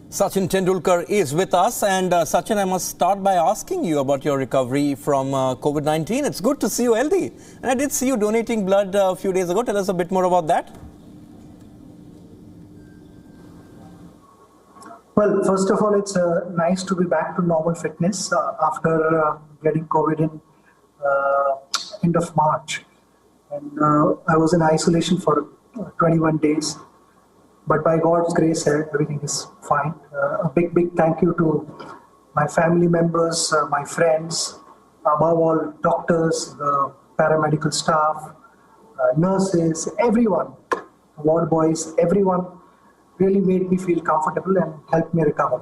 Sachin Tendulkar is with us, and Sachin, I must start by asking you about your recovery from COVID-19. It's good to see you healthy, and I did see you donating blood a few days ago. Tell us a bit more about that. Well, first of all, it's nice to be back to normal fitness after getting COVID in end of March. And I was in isolation for 21 days. But by God's grace, everything is fine. A big thank you to my family members, my friends, above all, doctors, paramedical staff, nurses, everyone, ward boys, everyone really made me feel comfortable and helped me recover.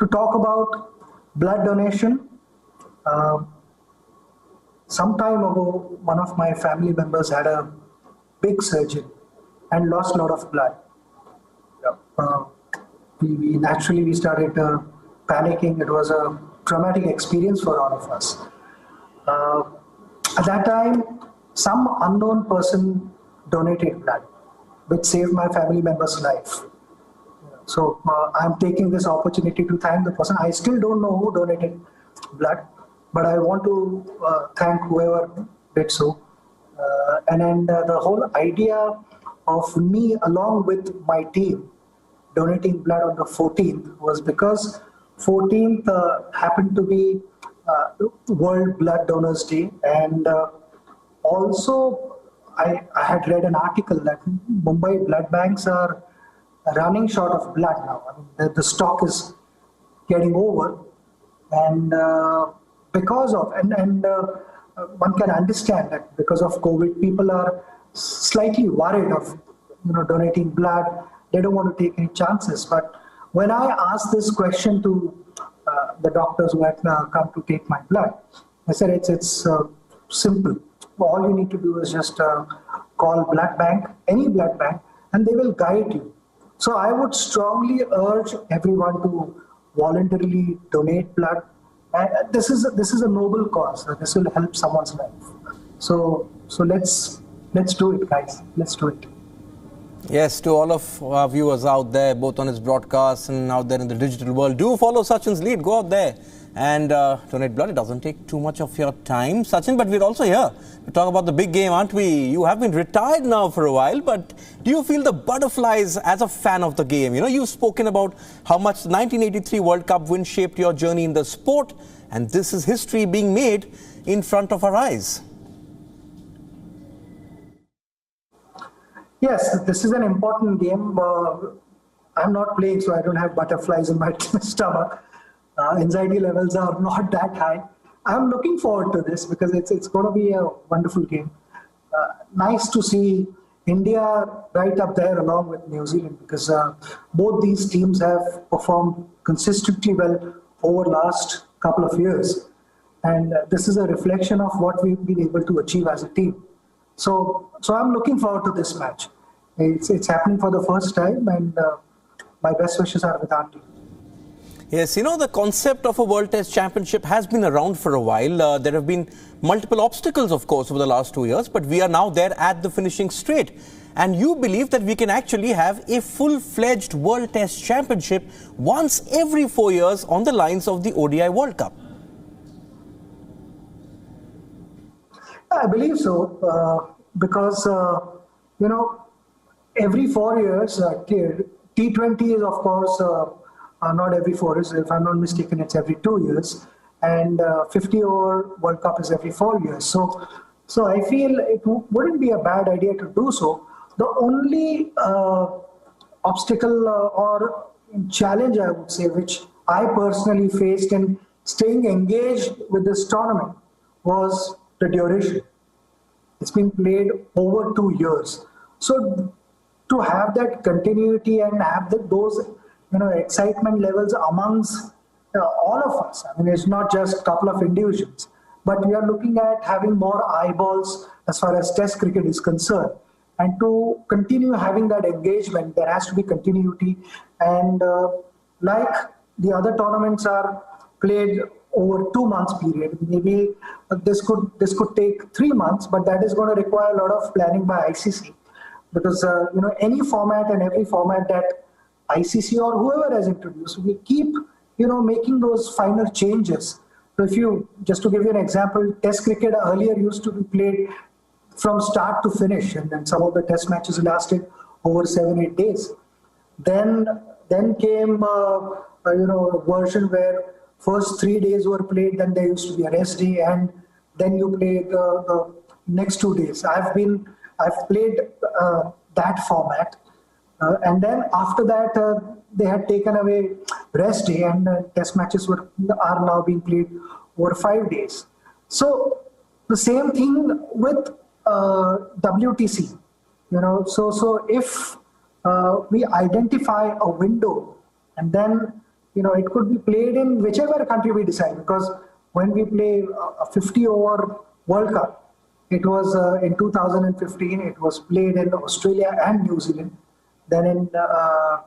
To talk about blood donation, some time ago, one of my family members had a big surgery and lost a lot of blood. We started panicking. It was a traumatic experience for all of us. At that time, some unknown person donated blood, which saved my family member's life. So I'm taking this opportunity to thank the person. I still don't know who donated blood, but I want to thank whoever did so. And the whole idea of me along with my team donating blood on the 14th was because 14th happened to be World Blood Donors Day, and also I had read an article that Mumbai blood banks are running short of blood now. I mean, the stock is getting over, and because of one can understand that because of COVID, people are slightly worried of donating blood. They don't want to take any chances. But when I asked this question to the doctors who had come to take my blood, I said it's simple. All you need to do is just call blood bank, any blood bank, and they will guide you. So I would strongly urge everyone to voluntarily donate blood. And this is a noble cause. This will help someone's life. So let's do it, guys. Let's do it. Yes, to all of our viewers out there, both on his broadcast and out there in the digital world, do follow Sachin's lead. Go out there and donate blood. It doesn't take too much of your time, Sachin, but we're also here to talk about the big game, aren't we? You have been retired now for a while, but do you feel the butterflies as a fan of the game? You've spoken about how much the 1983 World Cup win shaped your journey in the sport, and this is history being made in front of our eyes. Yes, this is an important game. I'm not playing, so I don't have butterflies in my stomach. Anxiety levels are not that high. I'm looking forward to this because it's going to be a wonderful game. Nice to see India right up there along with New Zealand, because both these teams have performed consistently well over last couple of years. And this is a reflection of what we've been able to achieve as a team. So I'm looking forward to this match. It's happening for the first time, and my best wishes are with our team. Yes, the concept of a World Test Championship has been around for a while. There have been multiple obstacles, of course, over the last 2 years, but we are now there at the finishing straight. And you believe that we can actually have a full-fledged World Test Championship once every 4 years on the lines of the ODI World Cup. I believe so, because, every 4 years, T20 is, of course, not every 4 years. If I'm not mistaken, it's every 2 years. And 50-over World Cup is every 4 years. So I feel it wouldn't be a bad idea to do so. The only obstacle or challenge, I would say, which I personally faced in staying engaged with this tournament was the duration. It's been played over 2 years. So to have that continuity and have those excitement levels amongst all of us. I mean, it's not just a couple of individuals, but we are looking at having more eyeballs as far as Test cricket is concerned. And to continue having that engagement, there has to be continuity. And like the other tournaments are played over 2 months period, maybe this could take 3 months, but that is going to require a lot of planning by ICC, because any format and every format that ICC or whoever has introduced, we keep, making those finer changes. So just to give you an example, Test cricket earlier used to be played from start to finish, and then some of the Test matches lasted over 7-8 days. Then came a version where first 3 days were played, then there used to be a rest day, and then you play the next 2 days. I've played that format, and then after that they had taken away rest day, and Test matches are now being played over 5 days. So the same thing with WTC. So if we identify a window, and then it could be played in whichever country we decide, because when we play a 50-over World Cup, it was in 2015, it was played in Australia and New Zealand, then in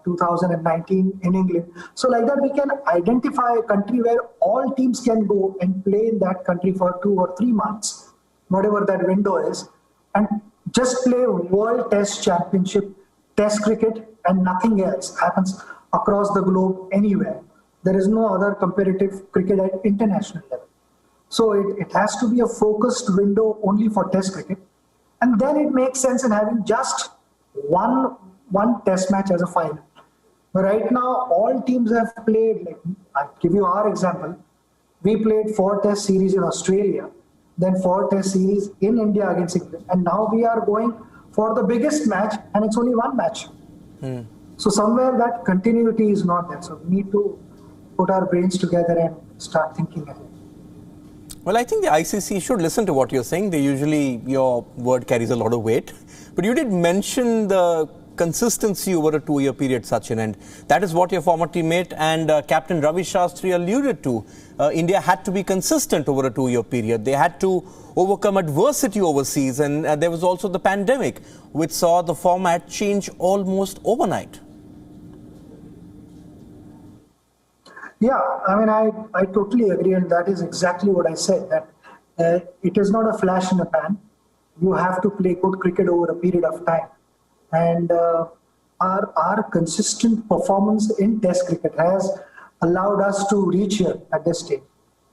2019 in England. So like that, we can identify a country where all teams can go and play in that country for 2 or 3 months, whatever that window is, and just play World Test Championship, Test cricket, and nothing else happens across the globe anywhere. There is no other competitive cricket at international level. So it has to be a focused window only for Test cricket. And then it makes sense in having just one Test match as a final. But right now, all teams have played, like I'll give you our example. We played 4 Test series in Australia, then 4 Test series in India against England. And now we are going for the biggest match, and it's only 1 match. So somewhere that continuity is not there. So we need to put our brains together and start thinking ahead. Well, I think the ICC should listen to what you're saying. Your word carries a lot of weight. But you did mention the consistency over a 2-year period, Sachin, and that is what your former teammate and Captain Ravi Shastri alluded to. India had to be consistent over a 2-year period. They had to overcome adversity overseas, and there was also the pandemic, which saw the format change almost overnight. Yeah, I mean, I totally agree, and that is exactly what I said, that it is not a flash in the pan. You have to play good cricket over a period of time. And our consistent performance in Test cricket has allowed us to reach here at this stage.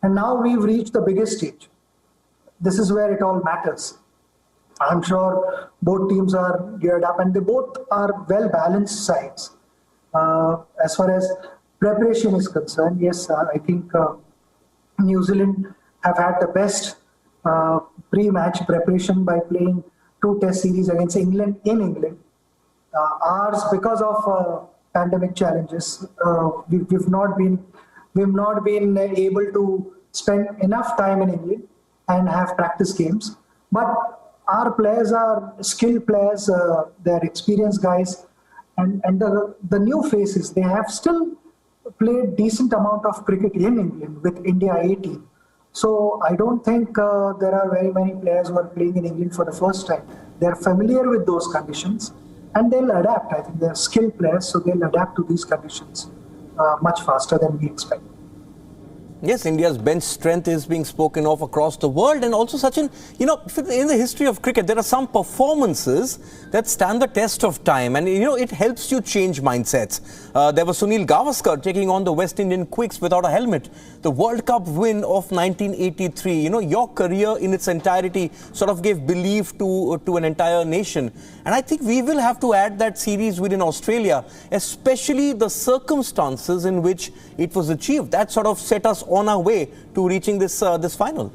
And now we've reached the biggest stage. This is where it all matters. I'm sure both teams are geared up, and they both are well-balanced sides. As far as preparation is concerned, yes, I think New Zealand have had the best pre-match preparation by playing 2 Test series against England in England. Ours, because of pandemic challenges, we've not been able to spend enough time in England and have practice games. But our players are skilled players, they're experienced guys, and the new faces, they have still played decent amount of cricket in England with India A team. So I don't think there are very many players who are playing in England for the first time. They're familiar with those conditions, and they'll adapt. I think they're skilled players, so they'll adapt to these conditions much faster than we expect. Yes, India's bench strength is being spoken of across the world. And also, Sachin, in the history of cricket, there are some performances that stand the test of time. And, it helps you change mindsets. There was Sunil Gavaskar taking on the West Indian Quicks without a helmet. The World Cup win of 1983, your career in its entirety sort of gave belief to an entire nation. And I think we will have to add that series within Australia, especially the circumstances in which it was achieved. That sort of set us on our way to reaching this final.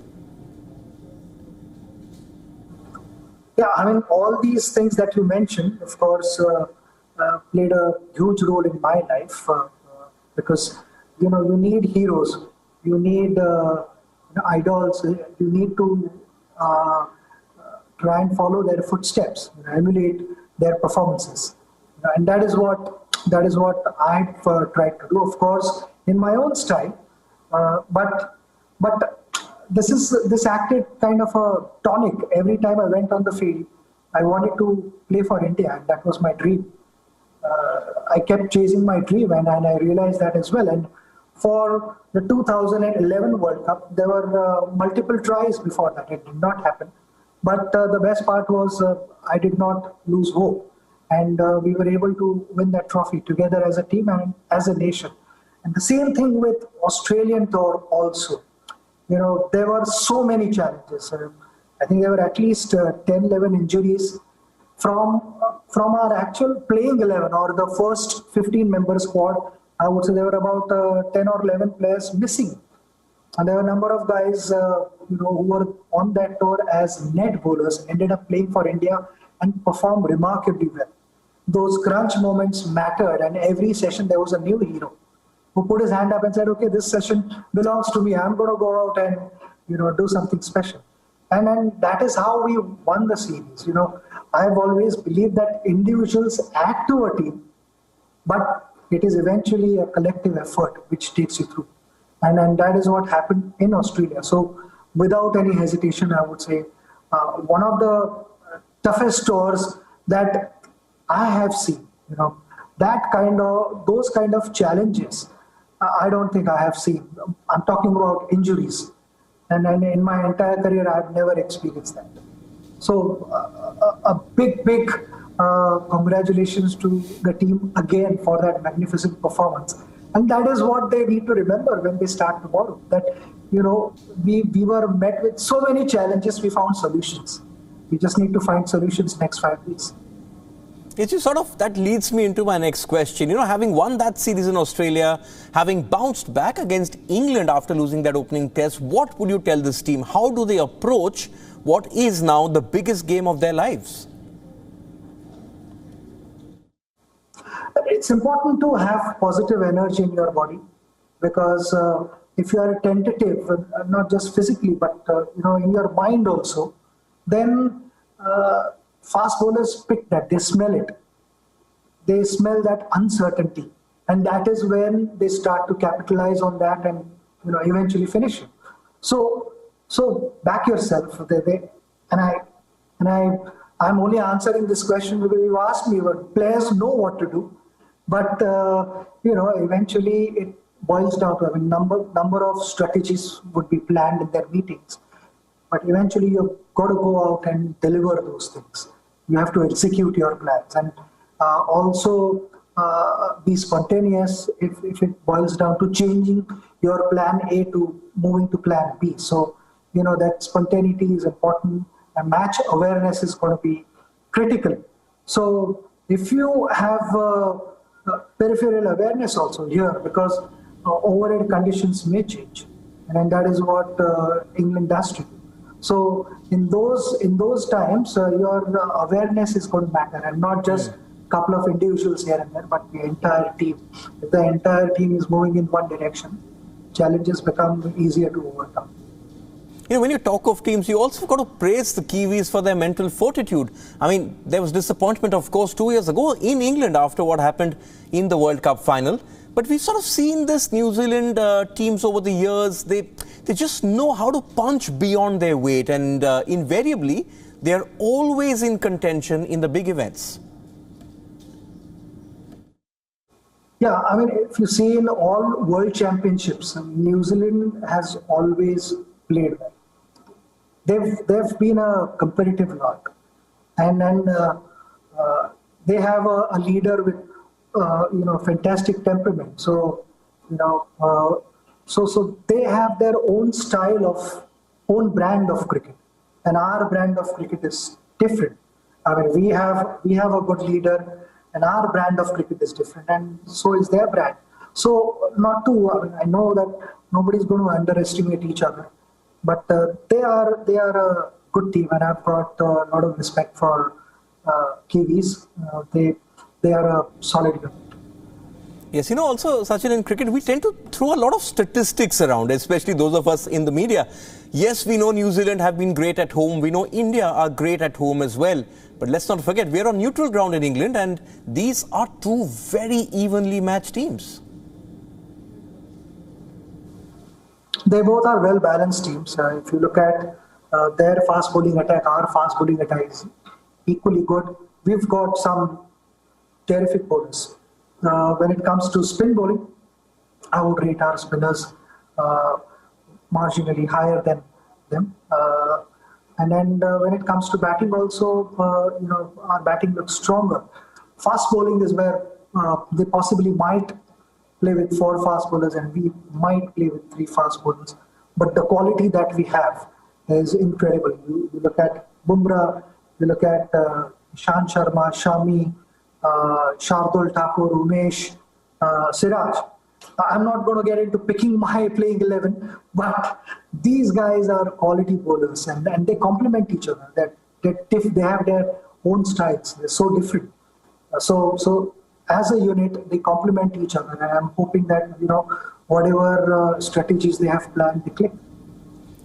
Yeah, I mean, all these things that you mentioned, of course, played a huge role in my life because, you need heroes, you need idols, you need to try and follow their footsteps, emulate their performances. And that is what I've tried to do, of course, in my own style. But this acted kind of a tonic. Every time I went on the field, I wanted to play for India, and that was my dream. I kept chasing my dream, and I realized that as well. And for the 2011 World Cup, there were multiple tries before that. It did not happen. But the best part was I did not lose hope. And we were able to win that trophy together as a team and as a nation. And the same thing with Australian tour also. There were so many challenges. I think there were at least 10, 11 injuries from our actual playing 11 or the first 15-member squad. I would say there were about 10 or 11 players missing. And there were a number of guys, who were on that tour as net bowlers, ended up playing for India and performed remarkably well. Those crunch moments mattered, and every session there was a new hero who put his hand up and said, okay, this session belongs to me. I'm going to go out and, do something special. And that is how we won the series. I've always believed that individuals add to a team, but it is eventually a collective effort which takes you through. And that is what happened in Australia. So without any hesitation, I would say one of the toughest tours that I have seen, those kind of challenges, I don't think I have seen. I'm talking about injuries. And in my entire career, I've never experienced that. So a big congratulations to the team again for that magnificent performance. And that is what they need to remember when they start tomorrow. That, we were met with so many challenges, we found solutions. We just need to find solutions next 5 days. It's just that leads me into my next question. Having won that series in Australia, having bounced back against England after losing that opening test, what would you tell this team? How do they approach what is now the biggest game of their lives? It's important to have positive energy in your body, because if you are tentative, not just physically, but in your mind also, then fast bowlers pick that, they smell it. They smell that uncertainty. And that is when they start to capitalize on that and eventually finish it. So back yourself. I'm only answering this question because you asked me, but players know what to do. But eventually it boils down to number of strategies would be planned in their meetings. But eventually you've got to go out and deliver those things. You have to execute your plans and also be spontaneous if it boils down to changing your plan A to moving to plan B. So, that spontaneity is important, and match awareness is going to be critical. So if you have peripheral awareness also here, because overhead conditions may change, and that is what England does to you. So in those times, your awareness is going to matter, and not just a couple of individuals here and there, but the entire team. If the entire team is moving in one direction, challenges become easier to overcome. When you talk of teams, you also got to praise the Kiwis for their mental fortitude. I mean, there was disappointment, of course, 2 years ago in England after what happened in the World Cup final. But we've sort of seen this New Zealand teams over the years. They just know how to punch beyond their weight, and invariably, they're always in contention in the big events. Yeah, I mean, if you see in all world championships, New Zealand has always played well. They've been a competitive lot, and they have a leader with fantastic temperament. So so they have their own style own brand of cricket, and our brand of cricket is different. I mean, we have a good leader, and our brand of cricket is different, and so is their brand. So I know that nobody's going to underestimate each other. But they are a good team, and I've got a lot of respect for Kiwis. They are a solid unit. Yes, also, Sachin, in cricket, we tend to throw a lot of statistics around, especially those of us in the media. Yes, we know New Zealand have been great at home. We know India are great at home as well. But let's not forget, we're on neutral ground in England, and these are two very evenly matched teams. They both are well-balanced teams. If you look at their fast bowling attack, our fast bowling attack is equally good. We've got some terrific bowlers. When it comes to spin bowling, I would rate our spinners marginally higher than them. And then when it comes to batting also, our batting looks stronger. Fast bowling is where they possibly might play with 4 fast bowlers and we might play with 3 fast bowlers. But the quality that we have is incredible. You look at Bumrah, you look at Ishan Sharma, Shami, Shardul Thakur, Umesh, Siraj. I'm not going to get into picking my playing 11, but these guys are quality bowlers and they complement each other. They have their own styles. They're so different. So as a unit, they complement each other, and I'm hoping that whatever strategies they have planned, they click.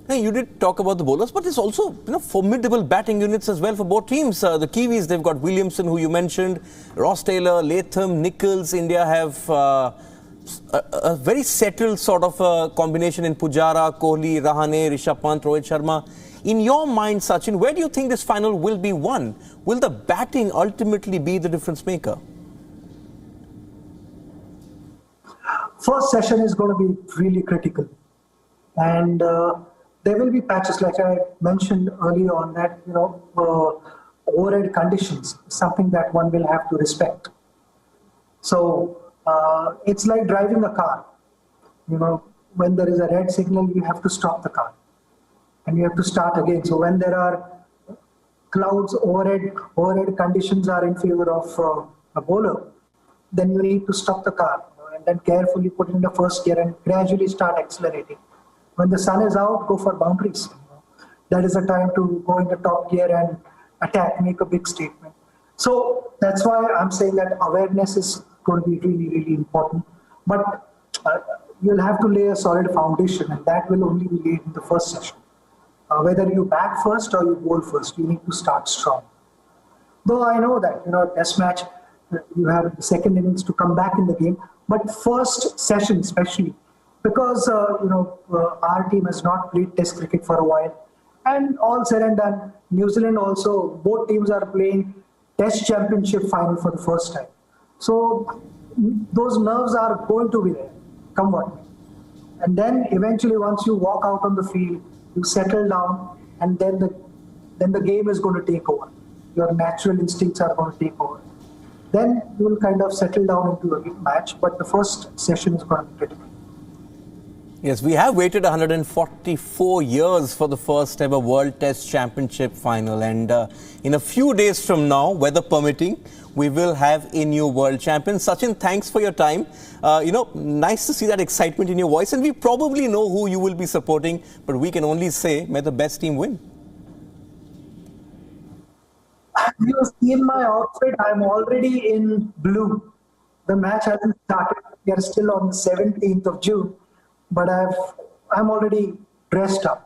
Hey, you did talk about the bowlers, but there's also formidable batting units as well for both teams. The Kiwis, they've got Williamson, who you mentioned, Ross Taylor, Latham, Nichols. India have a very settled sort of combination in Pujara, Kohli, Rahane, Rishabh Pant, Rohit Sharma. In your mind, Sachin, where do you think this final will be won? Will the batting ultimately be the difference maker? First session is going to be really critical. And there will be patches, like I mentioned earlier on, that, overhead conditions, something that one will have to respect. So it's like driving a car. When there is a red signal, you have to stop the car. And you have to start again. So when there are clouds, overhead conditions are in favor of a bowler, then you need to stop the car and then carefully put in the first gear and gradually start accelerating. When the sun is out, go for boundaries. That is the time to go into top gear and attack, make a big statement. So that's why I'm saying that awareness is going to be really, really important. But you'll have to lay a solid foundation, and that will only be laid in the first session. Whether you bat first or you bowl first, you need to start strong. Though I know that, test match, you have the second innings to come back in the game. But first session especially, because, our team has not played test cricket for a while. And all said and done, New Zealand also, both teams are playing Test Championship final for the first time. So those nerves are going to be there, come what may. And then eventually once you walk out on the field, you settle down, and then the game is going to take over. Your natural instincts are going to take over. Then you will kind of settle down into a match, but the first session is going to be critical. Yes, we have waited 144 years for the first ever World Test Championship final, and in a few days from now, weather permitting, we will have a new world champion. Sachin, thanks for your time. Nice to see that excitement in your voice, and we probably know who you will be supporting, but we can only say, may the best team win. Have you seen my outfit? I'm already in blue. The match hasn't started. We are still on the 17th of June, but I'm already dressed up.